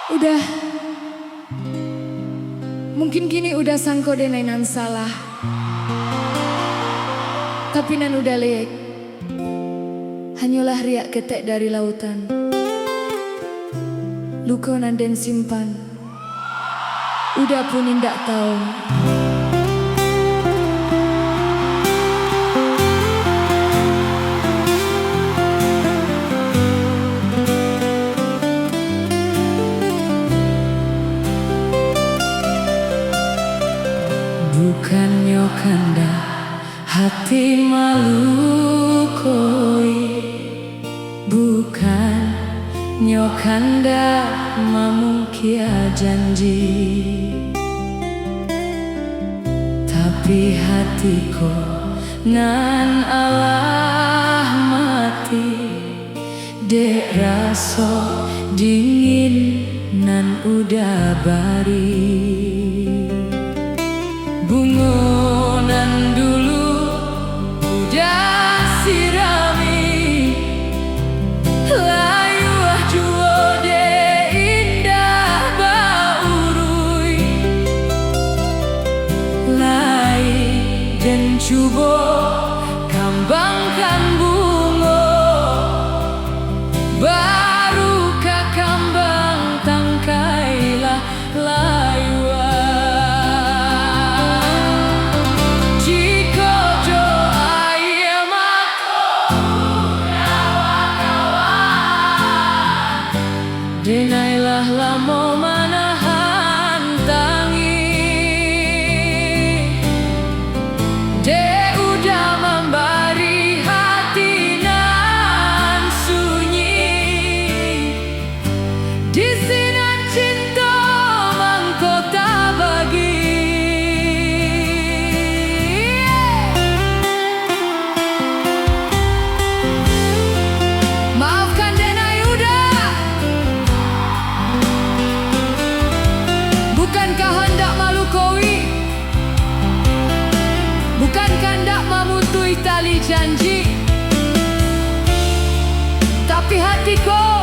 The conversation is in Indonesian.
Udah, mungkin kini udah sangko denai nan salah, tapi nan udah liek, hanyalah riak ketek dari lautan. Luka nan den simpan, udah pun indak tahu. Bukan nyokanda hati malu koi, bukan nyokanda mamungkia janji, tapi hatiku ngan Allah mati, dek raso dingin nan udah bari. Bungonan dulu udah sirami, layu juo de indah baurui, lai dan cubo kambangkan bungo, baru kambang tangkailah layu. Denailah lamo manahan tangi, de udah memberi hati nan sunyi, di sinan cinta mangkota bagi. Maafkan denai udah, bukankah hendak malu koi, bukankah hendak memutui tali janji, tapi hatiku